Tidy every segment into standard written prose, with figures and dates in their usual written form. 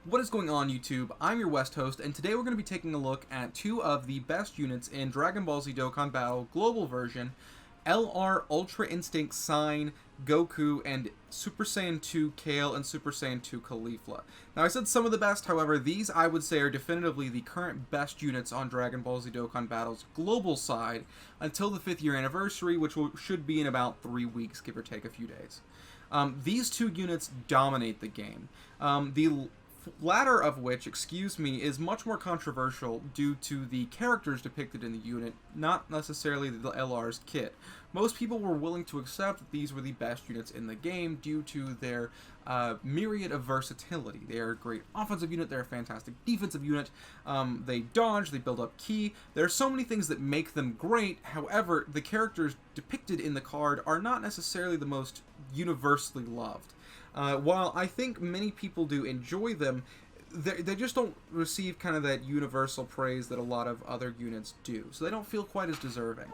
What is going on, YouTube? I'm your West host, and today we're going to be taking a look at two of the best units in Dragon Ball Z Dokkan Battle Global Version, LR Ultra Instinct Sign, Goku, and Super Saiyan 2 Kale and Super Saiyan 2 Califla. Now, I said some of the best, however, these I would say are definitively the current best units on Dragon Ball Z Dokkan Battle's global side until the 5th year anniversary, which should be in about 3 weeks, give or take a few days. These two units dominate the game. The latter of which, is much more controversial due to the characters depicted in the unit, not necessarily the LR's kit. Most people were willing to accept that these were the best units in the game due to their myriad of versatility. They are a great offensive unit, they're a fantastic defensive unit, they dodge, they build up ki. There are so many things that make them great. However, the characters depicted in the card are not necessarily the most universally loved. While I think many people do enjoy them, they just don't receive kind of that universal praise that a lot of other units do. So they don't feel quite as deserving.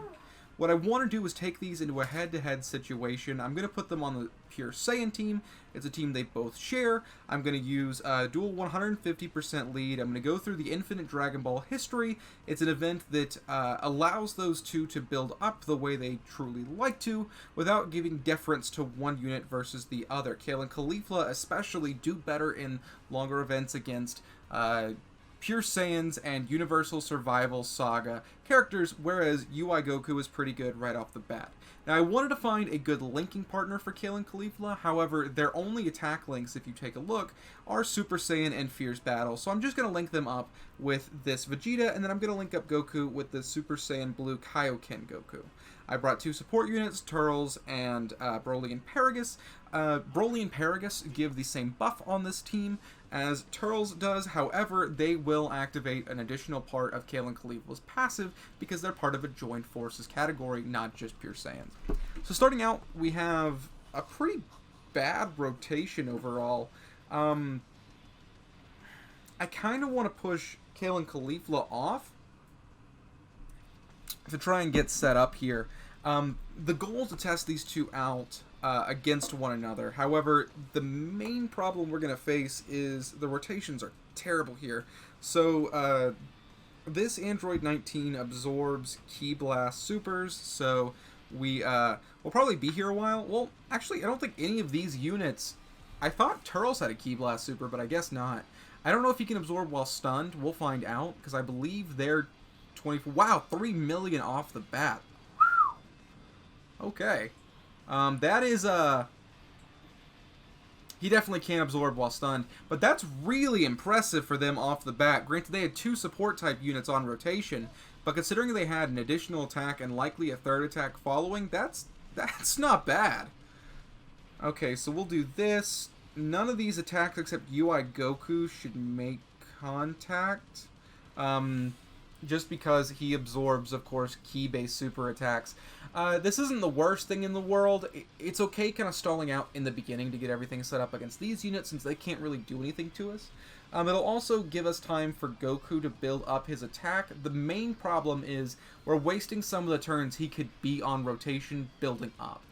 What I want to do is take these into a head-to-head situation. I'm going to put them on the Pure Saiyan team. It's a team they both share. I'm going to use a dual 150% lead. I'm going to go through the Infinite Dragon Ball history. It's an event that allows those two to build up the way they truly like to without giving deference to one unit versus the other. Kale and Califla especially do better in longer events against Pure Saiyans and Universal Survival Saga characters, whereas UI Goku is pretty good right off the bat. Now, I wanted to find a good linking partner for Kale and Califla, however, their only attack links, if you take a look, are Super Saiyan and Fierce Battle, so I'm just going to link them up with this Vegeta, and then I'm going to link up Goku with the Super Saiyan Blue Kaioken Goku. I brought two support units, Turles and Broly and Paragus. Broly and Paragus give the same buff on this team as Turles does, however, they will activate an additional part of Kale and Califla's passive because they're part of a joined forces category, not just Pure Saiyans. So starting out, we have a pretty bad rotation overall. I kind of want to push Kale and Califla off to try and get set up here. The goal is to test these two out against one another. However, the main problem we're going to face is the rotations are terrible here. So this Android 19 absorbs Ki Blast Supers, so we'll probably be here a while. Well, actually, I don't think any of these units... I thought Turles had a Ki Blast Super, but I guess not. I don't know if he can absorb while stunned. We'll find out, because I believe they're 24... Wow, 3 million off the bat. Okay. That is, he definitely can't absorb while stunned, but that's really impressive for them off the bat. Granted, they had two support-type units on rotation, but considering they had an additional attack and likely a third attack following, that's not bad. Okay, so we'll do this. None of these attacks except UI Goku should make contact. Just because he absorbs, of course, ki-based super attacks. This isn't the worst thing in the world. It's okay kind of stalling out in the beginning to get everything set up against these units since they can't really do anything to us. It'll also give us time for Goku to build up his attack. The main problem is we're wasting some of the turns he could be on rotation building up.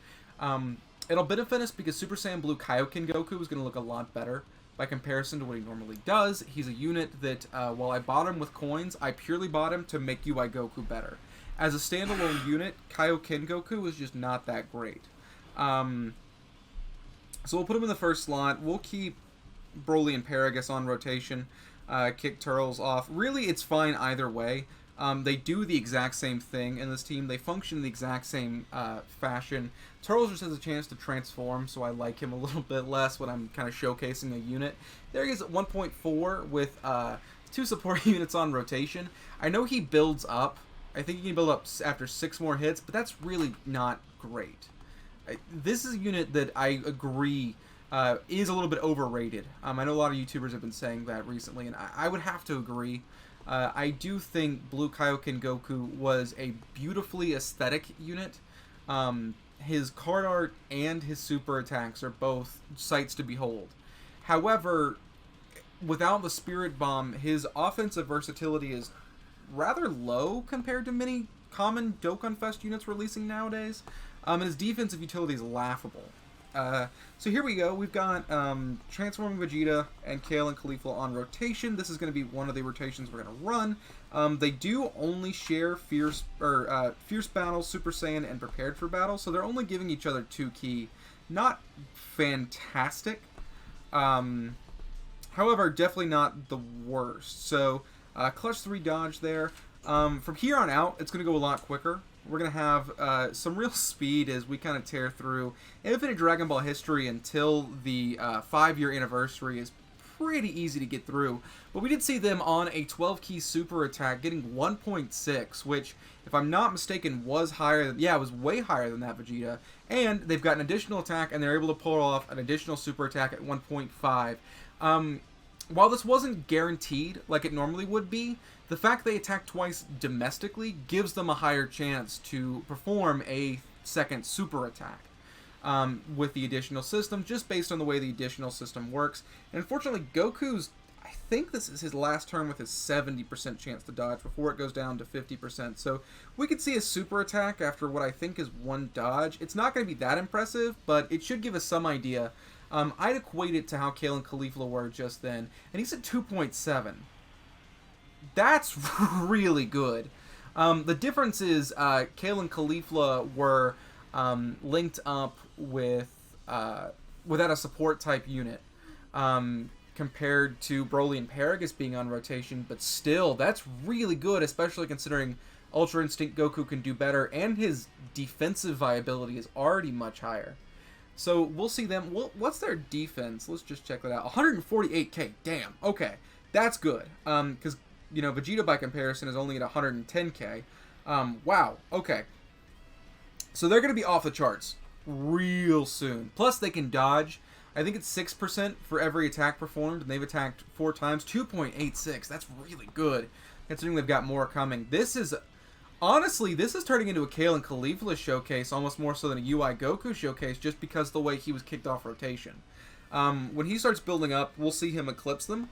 It'll benefit us because Super Saiyan Blue Kaioken Goku is going to look a lot better by comparison to what he normally does. He's a unit that, while I bought him with coins, I purely bought him to make UI Goku better. As a standalone unit, Kaioken Goku is just not that great. So we'll put him in the first slot. We'll keep Broly and Paragus on rotation, kick Turles off. Really, it's fine either way. They do the exact same thing in this team. They function in the exact same fashion. Turles just has a chance to transform, so I like him a little bit less when I'm kind of showcasing a unit. There he is at 1.4 with two support units on rotation. I know he builds up. I think he can build up after 6 more hits, but that's really not great. This is a unit that I agree is a little bit overrated. I know a lot of YouTubers have been saying that recently, and I would have to agree. I do think Blue Kaioken Goku was a beautifully aesthetic unit. His card art and his super attacks are both sights to behold. However, without the Spirit Bomb, his offensive versatility is rather low compared to many common Dokkan Fest units releasing nowadays. And his defensive utility is laughable. So here we go. We've got Transforming Vegeta and Kale and Califla on rotation. This is going to be one of the rotations we're going to run. They do only share Fierce Battle, Super Saiyan, and Prepared for Battle, so they're only giving each other 2 ki. Not fantastic. However, definitely not the worst. So, Clutch 3 dodge there. From here on out, it's going to go a lot quicker. We're going to have some real speed as we kind of tear through Infinite Dragon Ball history until the 5-year anniversary is pretty easy to get through. But we did see them on a 12-key super attack getting 1.6, which, if I'm not mistaken, was higher than... Yeah, it was way higher than that Vegeta. And they've got an additional attack, and they're able to pull off an additional super attack at 1.5. While this wasn't guaranteed like it normally would be, the fact they attack twice domestically gives them a higher chance to perform a second super attack with the additional system, just based on the way the additional system works. And unfortunately, Goku's, I think this is his last turn with his 70% chance to dodge before it goes down to 50%. So we could see a super attack after what I think is 1 dodge. It's not going to be that impressive, but it should give us some idea. I'd equate it to how Kale and Califla were just then, and he's at 2.7. That's really good. The difference is Kale and Califla were linked up with without a support type unit compared to Broly and Paragus being on rotation, but still, that's really good, especially considering Ultra Instinct Goku can do better, and his defensive viability is already much higher. So we'll see them. What's their defense? Let's just check that out. 148k. Damn. Okay, that's good. Because you know Vegeta by comparison is only at 110k. Wow. Okay. So they're gonna be off the charts real soon. Plus they can dodge. I think it's 6% for every attack performed, and they've attacked 4 times. 2.86. That's really good, considering they've got more coming. This is. Honestly, this is turning into a Kale and Califla showcase, almost more so than a UI Goku showcase, just because of the way he was kicked off rotation. When he starts building up, we'll see him eclipse them.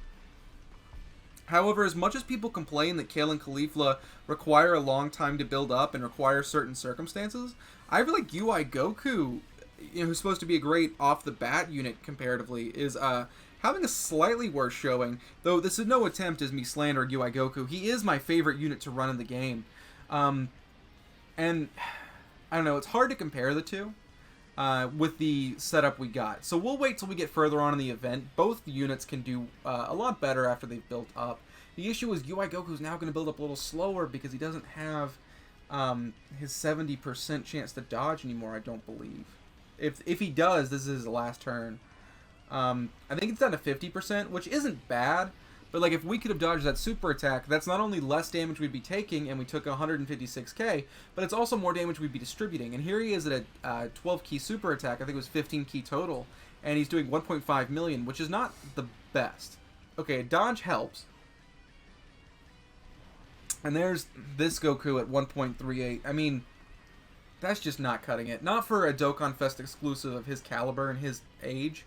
However, as much as people complain that Kale and Califla require a long time to build up and require certain circumstances, I feel like UI Goku, who's supposed to be a great off-the-bat unit comparatively, is having a slightly worse showing. Though this is no attempt as me slandering UI Goku. He is my favorite unit to run in the game. And I don't know, it's hard to compare the two with the setup we got. So we'll wait till we get further on in the event. Both units can do a lot better after they've built up. The issue is UI Goku's now going to build up a little slower because he doesn't have his 70% chance to dodge anymore, I don't believe. If he does, this is his last turn. I think it's down to 50%, which isn't bad. But like, if we could have dodged that super attack, that's not only less damage we'd be taking, and we took 156k, but it's also more damage we'd be distributing. And here he is at a 12-key super attack. I think it was 15-key total, and he's doing 1.5 million, which is not the best. Okay, dodge helps. And there's this Goku at 1.38. I mean, that's just not cutting it. Not for a Dokkan Fest exclusive of his caliber and his age.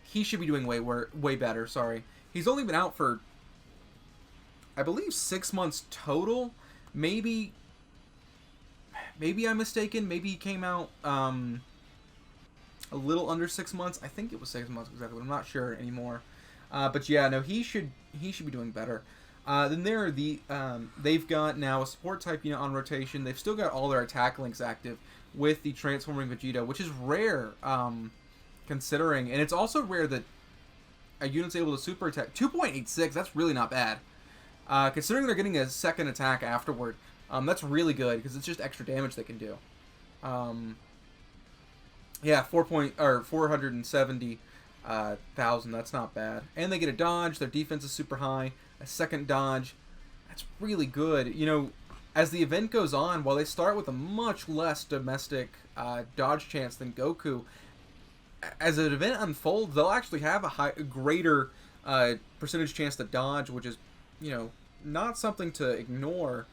He should be doing way better, sorry. He's only been out for, I believe, 6 months total. Maybe I'm mistaken. Maybe he came out a little under 6 months. I think it was 6 months exactly, but I'm not sure anymore. But yeah, no, he should be doing better. Then there are they've got now a support type unit on rotation. They've still got all their attack links active with the Transforming Vegeta, which is rare, considering, and it's also rare that a unit's able to super attack. 2.86, that's really not bad. Considering they're getting a second attack afterward, that's really good, because it's just extra damage they can do. Yeah, 470,000, that's not bad. And they get a dodge, their defense is super high, a second dodge, that's really good. You know, as the event goes on, while they start with a much less domestic dodge chance than Goku, as an event unfolds, they'll actually have a greater percentage chance to dodge, which is, you know, not something to ignore.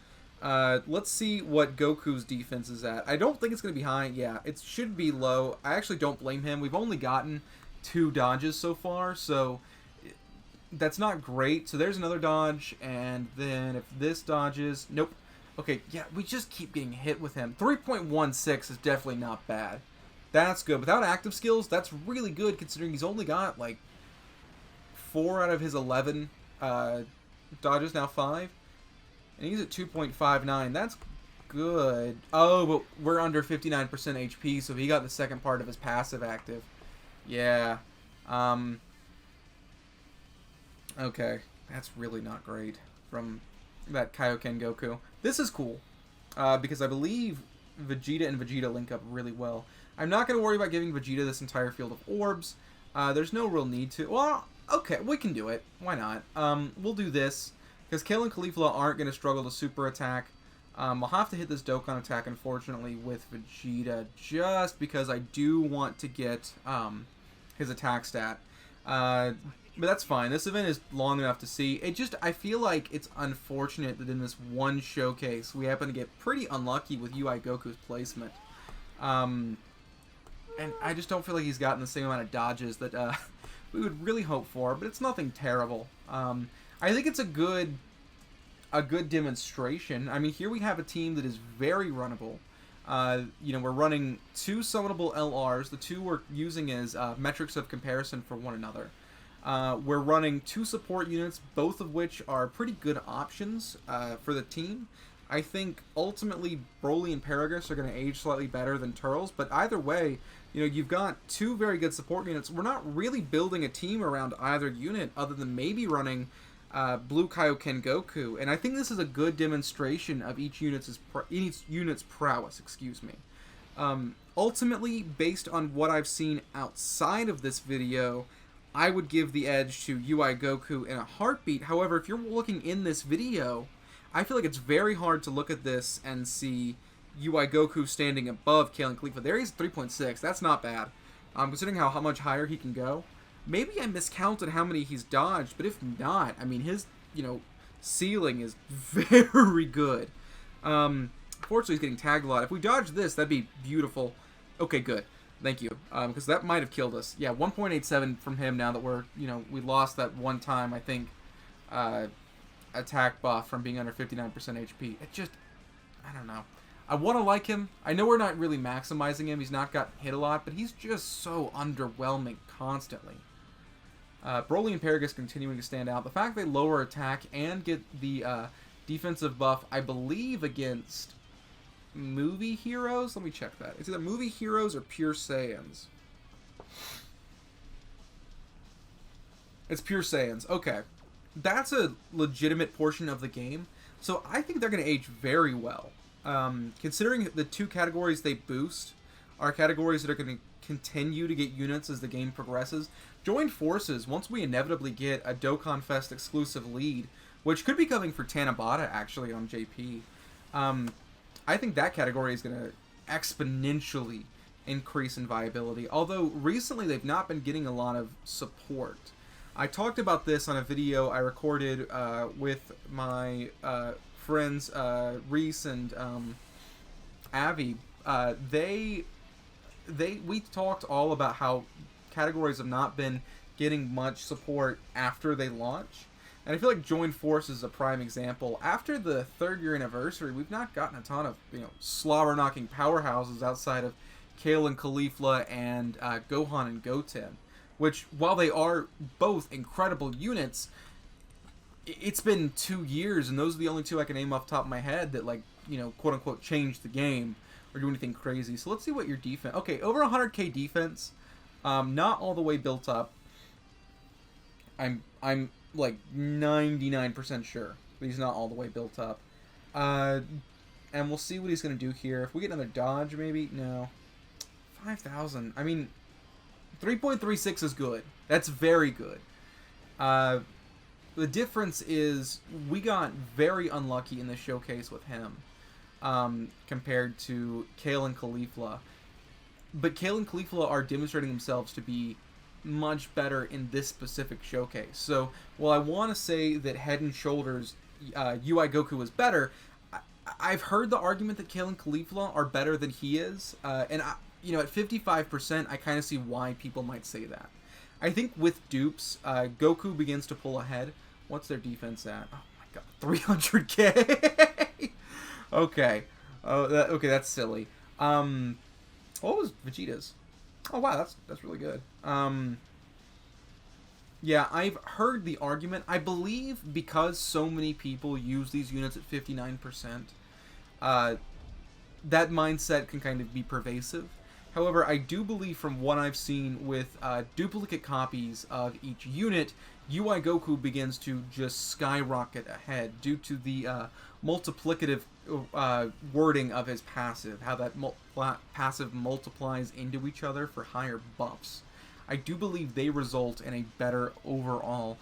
Let's see what Goku's defense is at. I don't think it's going to be high. Yeah, it should be low. I actually don't blame him. We've only gotten 2 dodges so far, so that's not great. So there's another dodge, and then if this dodges... Nope. Okay, yeah, we just keep getting hit with him. 3.16 is definitely not bad. That's good. Without active skills, that's really good considering he's only got, like, 4 out of his 11 dodges, now 5. And he's at 2.59. That's good. Oh, but we're under 59% HP, so he got the second part of his passive active. Yeah. Okay. That's really not great from that Kaioken Goku. This is cool, because I believe Vegeta and Vegeta link up really well. I'm not going to worry about giving Vegeta this entire field of orbs. There's no real need to. Well, okay, we can do it. Why not? We'll do this, because Kale and Califla aren't going to struggle to super attack. I'll have to hit this Dokkan attack, unfortunately, with Vegeta, just because I do want to get his attack stat. But that's fine. This event is long enough to see. I feel like it's unfortunate that in this one showcase, we happen to get pretty unlucky with UI Goku's placement. And I just don't feel like he's gotten the same amount of dodges that we would really hope for, but it's nothing terrible. I think it's a good demonstration. I mean, here we have a team that is very runnable. We're running 2 summonable LRs. The 2 we're using as metrics of comparison for one another. We're running 2 support units, both of which are pretty good options for the team. I think ultimately Broly and Paragus are going to age slightly better than Turles, but either way, you've got 2 very good support units. We're not really building a team around either unit other than maybe running Blue Kaioken Goku, and I think this is a good demonstration of each unit's prowess. Excuse me. Ultimately, based on what I've seen outside of this video, I would give the edge to UI Goku in a heartbeat. However, if you're looking in this video, I feel like it's very hard to look at this and see UI Goku standing above Kale and Califla. There he's 3.6. That's not bad. Considering how much higher he can go. Maybe I miscounted how many he's dodged, but if not, I mean, his, ceiling is very good. Fortunately, he's getting tagged a lot. If we dodge this, that'd be beautiful. Okay, good. Thank you. Because that might have killed us. Yeah, 1.87 from him now that we lost that one time, I think, attack buff from being under 59% HP. It just, I don't know. I want to like him. I know we're not really maximizing him. He's not gotten hit a lot, but he's just so underwhelming constantly. Broly and Paragus continuing to stand out. The fact they lower attack and get the defensive buff, I believe, against movie heroes. Let me check that. It's either movie heroes or pure Saiyans. It's pure Saiyans. Okay. That's a legitimate portion of the game. So I think they're going to age very well. Considering the 2 categories they boost are categories that are going to continue to get units as the game progresses. Join forces once we inevitably get a Dokkan Fest exclusive lead, which could be coming for Tanabata actually on JP. I think that category is going to exponentially increase in viability, although recently they've not been getting a lot of support. I talked about this on a video I recorded with my friends Reese and Avi. We talked all about how categories have not been getting much support after they launch. And I feel like Join Force is a prime example. After the 3rd year anniversary, we've not gotten a ton of, slobber-knocking powerhouses outside of Kale and Califla and Gohan and Goten. Which, while they are both incredible units, it's been 2 years, and those are the only 2 I can name off the top of my head that, quote-unquote, changed the game or do anything crazy. So let's see what your defense... Okay, over 100k defense. Not all the way built up. I'm like 99% sure that he's not all the way built up. And we'll see what he's going to do here. If we get another dodge, maybe? No. 5,000. I mean, 3.36 is good. That's very good. The difference is we got very unlucky in the showcase with him compared to Kale and Califla. But Kale and Califla are demonstrating themselves to be much better in this specific showcase. So, while I want to say that head and shoulders UI Goku is better, I've heard the argument that Kale and Califla are better than he is, and at 55%, I kind of see why people might say that. I think with dupes, Goku begins to pull ahead. What's their defense at? Oh my god, 300k. Okay, okay, that's silly. What was Vegeta's? Oh wow, that's really good. Yeah, I've heard the argument. I believe because so many people use these units at 59%, uh, that mindset can kind of be pervasive. However, I do believe from what I've seen with duplicate copies of each unit, UI Goku begins to just skyrocket ahead due to the multiplicative wording of his passive, how that passive multiplies into each other for higher buffs. I do believe they result in a better overall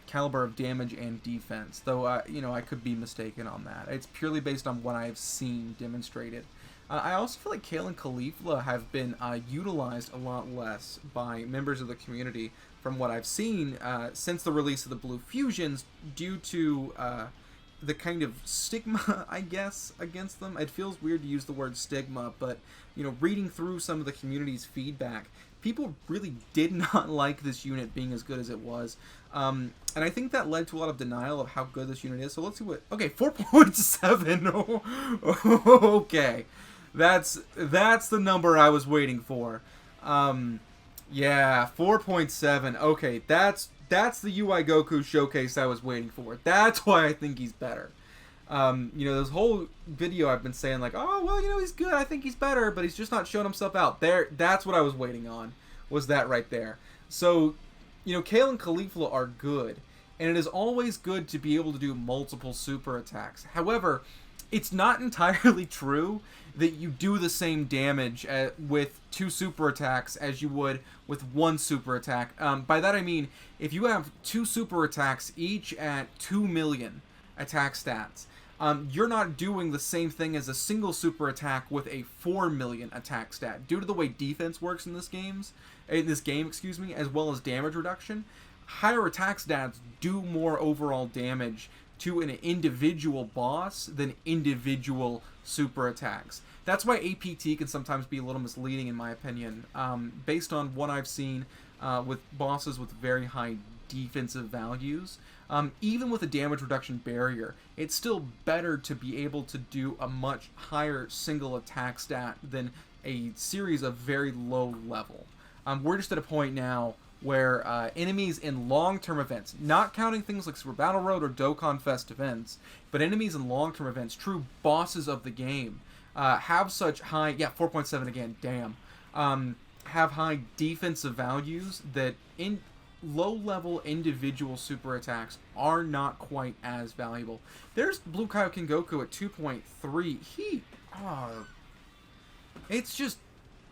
caliber of damage and defense, though I could be mistaken on that. It's purely based on what I've seen demonstrated. I also feel like Kale and Califla have been utilized a lot less by members of the community from what I've seen since the release of the Blue Fusions, due to the kind of stigma, I guess, against them. It feels weird to use the word stigma, but reading through some of the community's feedback, people really did not like this unit being as good as it was. And I think that led to a lot of denial of how good this unit is. So let's see what... Okay, 4.7. Okay. That's the number I was waiting for. Yeah, 4.7. Okay, that's the UI Goku showcase I was waiting for. That's why I think he's better. This whole video I've been saying like, oh, well, he's good. I think he's better, but he's just not showing himself out. That's what I was waiting on, was that right there. So, Kale and Califla are good, and it is always good to be able to do multiple super attacks. However, it's not entirely true that you do the same damage with 2 super attacks as you would with 1 super attack. By that I mean, if you have 2 super attacks, each at 2 million attack stats, you're not doing the same thing as a single super attack with a 4 million attack stat. Due to the way defense works in this game, as well as damage reduction, higher attack stats do more overall damage to an individual boss than individual super attacks. That's why APT can sometimes be a little misleading, in my opinion, based on what I've seen with bosses with very high defensive values. Even with a damage reduction barrier, it's still better to be able to do a much higher single attack stat than a series of very low level. We're just at a point now where enemies in long-term events, not counting things like Super Battle Road or Dokkan Fest events, but enemies in long-term events, true bosses of the game, have such high, 4.7 again, damn, have high defensive values that in low-level individual super attacks are not quite as valuable. There's Blue Kaioken Goku at 2.3. It's just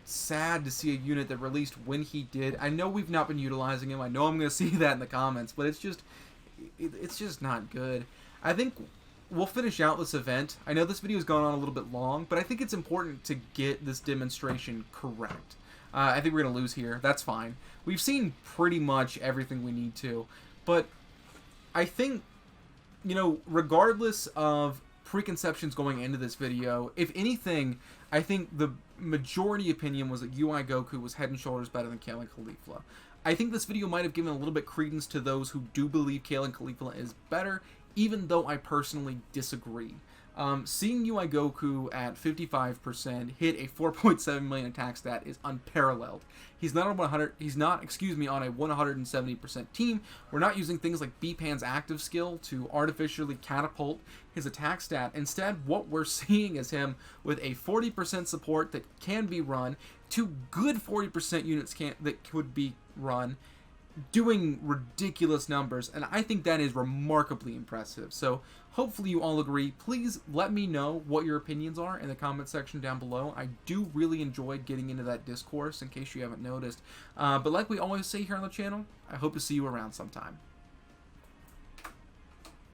sad to see a unit that released when he did. I know we've not been utilizing him. I know I'm going to see that in the comments, but it's just not good. I think we'll finish out this event. I know this video has gone on a little bit long, but I think it's important to get this demonstration correct. I think we're going to lose here. That's fine. We've seen pretty much everything we need to, but I think, regardless of preconceptions going into this video, if anything, I think the majority opinion was that UI Goku was head and shoulders better than Kale and Califla. I think this video might have given a little bit credence to those who do believe Kale and Califla is better, even though I personally disagree. Seeing UI Goku at 55% hit a 4.7 million attack stat is unparalleled. He's not on 100. He's not, on a 170% team. We're not using things like B-Pan's active skill to artificially catapult his attack stat. Instead, what we're seeing is him with a 40% support that can be run, 2 good 40% units that could be run, doing ridiculous numbers, and I think that is remarkably impressive. So hopefully you all agree. Please let me know what your opinions are in the comment section down below. I do really enjoy getting into that discourse, in case you haven't noticed. But like we always say here on the channel, I hope to see you around sometime.